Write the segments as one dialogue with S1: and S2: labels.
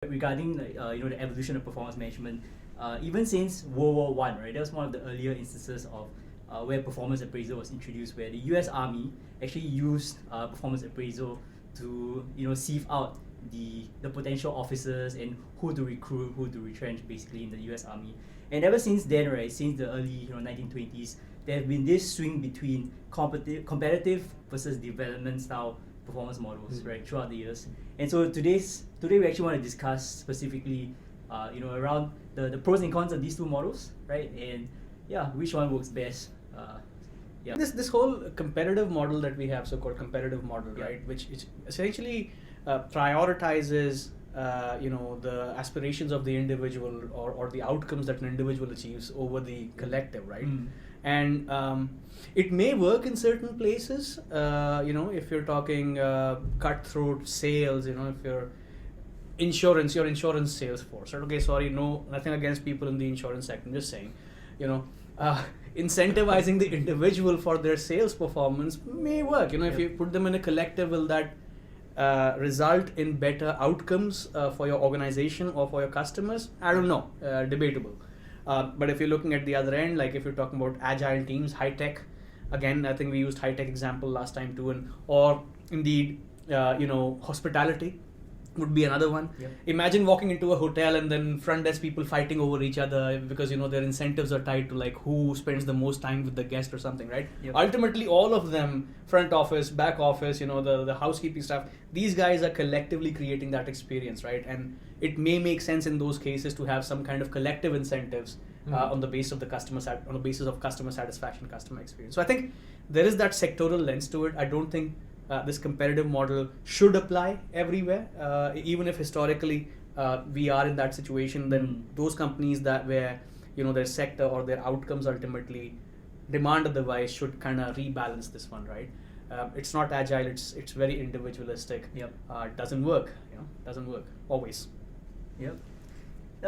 S1: regarding the evolution of performance management, even since World War One, right? That was one of the earlier instances of where performance appraisal was introduced, where the U.S. Army actually used performance appraisal to sieve out the potential officers and who to recruit, who to retrench, basically in the U.S. Army. And ever since then, right, since the early 1920s, there have been this swing between competitive versus development style performance models, right, throughout the years. And so today we actually want to discuss specifically, around the pros and cons of these two models, right, and which one works best.
S2: This whole competitive model that we have, so-called competitive model, right, which essentially prioritizes the aspirations of the individual or the outcomes that an individual achieves over the collective, right? And it may work in certain places, if you're talking cutthroat sales, if you're your insurance sales force, right? Okay, sorry, nothing against people in the insurance sector, I'm just saying, incentivizing the individual for their sales performance may work. If you put them in a collective, will that result in better outcomes for your organization or for your customers? I don't know, debatable. But if you're looking at the other end, like if you're talking about agile teams, high tech, again, I think we used high tech example last time too, or indeed, hospitality would be another one. Yep. Imagine walking into a hotel and then front desk people fighting over each other because their incentives are tied to like who spends the most time with the guest or something, right? Yep. Ultimately, all of them, front office, back office, the housekeeping staff, these guys are collectively creating that experience, right? And it may make sense in those cases to have some kind of collective incentives on the basis of customer satisfaction, customer experience. So I think there is that sectoral lens to it. I don't think this competitive model should apply everywhere, even if historically we are in that situation. Then those companies that where their sector or their outcomes ultimately demand a device should kind of rebalance this one, right? It's not agile. It's very individualistic.
S1: Yep.
S2: Doesn't work. Doesn't work always.
S1: Yep.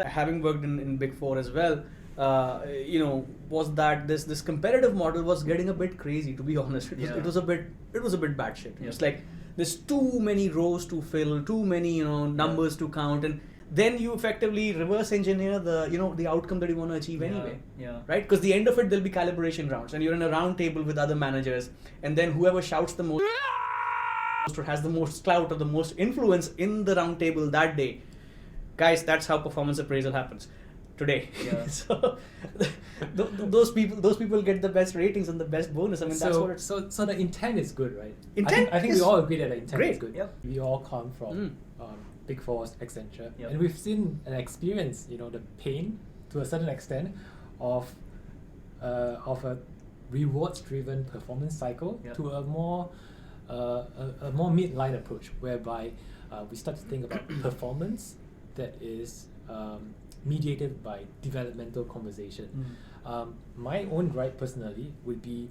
S2: Having worked in Big Four as well, was that this competitive model was getting a bit crazy, to be honest. It was a bit batshit. It's like there's too many rows to fill, too many numbers to count, and then you effectively reverse engineer the outcome that you want to achieve anyway. Right? Because the end of it, there'll be calibration rounds, and you're in a round table with other managers, and then whoever shouts the most or has the most clout or the most influence in the round table that day, guys, that's how performance appraisal happens today. So those people get the best ratings and the best bonus. I mean, that's what it's...
S3: So the intent is good, right?
S2: Intent
S3: I think we all agree that the intent is good.
S1: Yep.
S3: We all come from Big Four, Accenture,
S1: Yep.
S3: and we've seen and experienced, the pain to a certain extent of a rewards-driven performance cycle to a more midline approach, whereby we start to think about performance that is mediated by developmental conversation. My own gripe personally would be,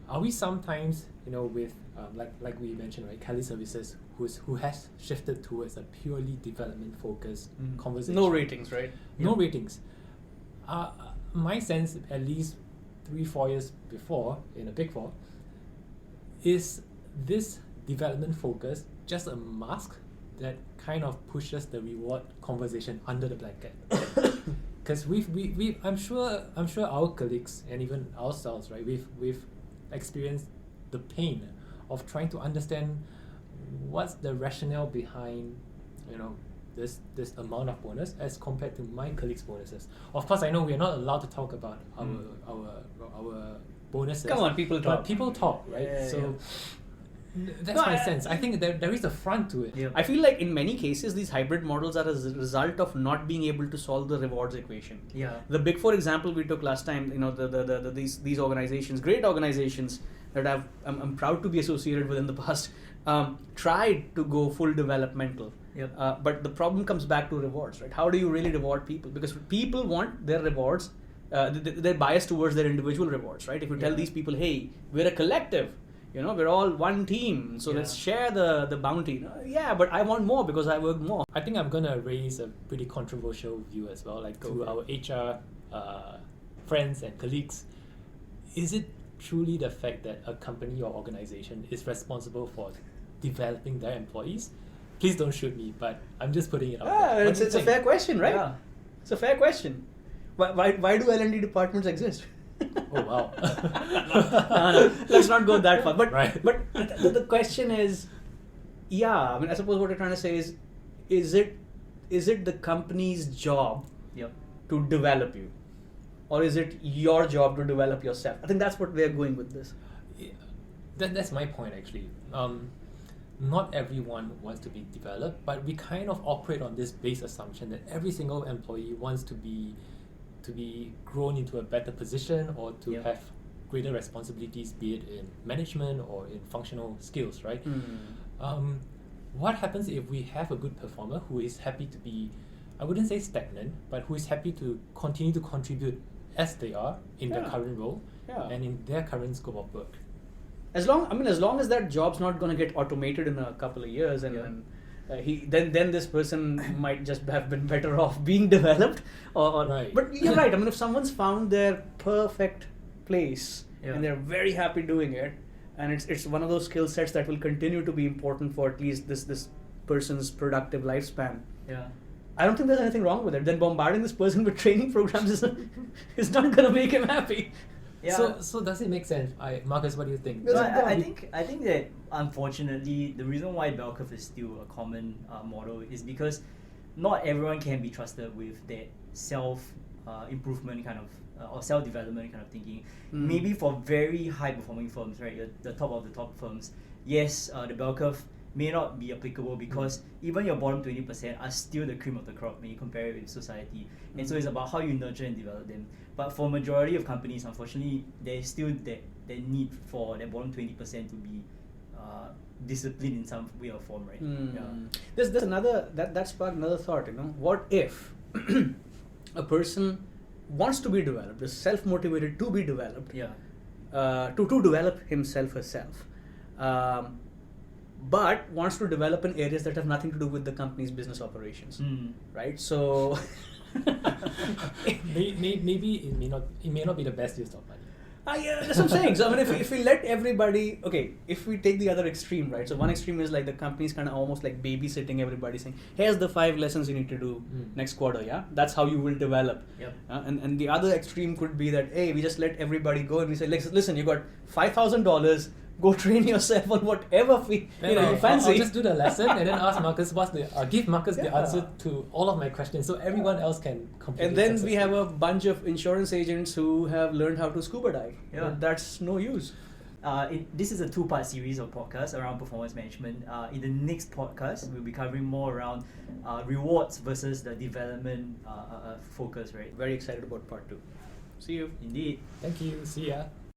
S3: are we sometimes, with like we mentioned, right, Kelly Services, who has shifted towards a purely development focused conversation.
S2: No ratings, right?
S3: No ratings. My sense, at least 3-4 years before in a Big Four, is this development focus just a mask that kind of pushes the reward conversation under the blanket? Because I'm sure our colleagues and even ourselves, right, we've experienced the pain of trying to understand what's the rationale behind this amount of bonus as compared to my colleagues' bonuses. Of course, I know we are not allowed to talk about our bonuses.
S2: Come on, people talk.
S3: But people talk, right? That's my sense. I think there is a front to it.
S1: Yeah.
S2: I feel like in many cases these hybrid models are a result of not being able to solve the rewards equation.
S1: Yeah.
S2: The Big Four example we took last time, these organizations, great organizations that I'm proud to be associated with in the past, tried to go full developmental.
S1: Yep.
S2: But the problem comes back to rewards, right? How do you really reward people? Because people want their rewards, they're biased towards their individual rewards, right? If you tell these people, hey, we're a collective, we're all one team, so let's share the bounty. Yeah, but I want more because I work more.
S3: I think I'm going to raise a pretty controversial view as well, like to our HR friends and colleagues. Is it truly the fact that a company or organization is responsible for developing their employees? Please don't shoot me, but I'm just putting it out there. What
S2: It's
S3: do you
S2: a
S3: think?
S2: fair question, right?
S1: Yeah.
S2: It's a fair question. Why do L&D departments exist?
S3: Oh wow.
S2: No, let's not go that far. But
S3: Right.
S2: but the question is, yeah. I mean, I suppose what you're trying to say is it the company's job
S1: Yep.
S2: to develop you, or is it your job to develop yourself? I think that's what we're going with this.
S3: Yeah, that's my point actually. Not everyone wants to be developed, but we kind of operate on this base assumption that every single employee wants to be grown into a better position or to
S1: Yep.
S3: have greater responsibilities, be it in management or in functional skills, right? What happens if we have a good performer who is happy to be, I wouldn't say stagnant, but who is happy to continue to contribute as they are in their
S2: Yeah.
S3: current role
S2: Yeah.
S3: and in their current scope of work?
S2: As long as that job's not going to get automated in a couple of years, and
S1: Yeah.
S2: then this person might just have been better off being developed. Or
S3: Right.
S2: But you're right. I mean, if someone's found their perfect place
S1: Yeah.
S2: and they're very happy doing it, and it's one of those skill sets that will continue to be important for at least this person's productive lifespan.
S1: Yeah.
S2: I don't think there's anything wrong with it. Then bombarding this person with training programs is not going to make him happy.
S1: Yeah.
S3: So does it make sense? Marcus, what do you think?
S2: Yes.
S1: No,
S2: Go
S1: I
S2: on.
S1: think that unfortunately the reason why bell curve is still a common model is because not everyone can be trusted with that self improvement kind of or self development kind of thinking. Maybe for very high performing firms, right, the top of the top firms, yes, the bell curve may not be applicable because even your bottom 20% are still the cream of the crop when you compare it with society. And so it's about how you nurture and develop them. But for majority of companies, unfortunately, there's still that need for that bottom 20% to be disciplined in some way or form, right? Yeah.
S2: There's another that sparked another thought. What if a person wants to be developed, is self-motivated to be developed,
S1: Yeah.
S2: to develop himself herself, but wants to develop in areas that have nothing to do with the company's business operations, right? So
S3: Maybe it may not be the best use of money.
S2: yeah, that's what I'm saying. So I mean, if we let everybody, okay, if we take the other extreme, right? So one extreme is like the company's kind of almost like babysitting everybody, saying, "Here's the 5 lessons you need to do next quarter." Yeah, that's how you will develop.
S1: Yep.
S2: And the other extreme could be that, hey, we just let everybody go and we say, listen, you got $5,000. Go train yourself on whatever you fancy.
S3: I'll just do the lesson and then ask Marcus give Marcus the
S2: Yeah.
S3: answer to all of my questions so everyone else can complete
S2: And then we have a bunch of insurance agents who have learned how to scuba dive.
S1: Yeah.
S2: But that's no use.
S1: This is a 2-part series of podcasts around performance management. In the next podcast, we'll be covering more around rewards versus the development focus, right?
S2: Very excited about part 2. See you.
S1: Indeed.
S3: Thank you. See ya.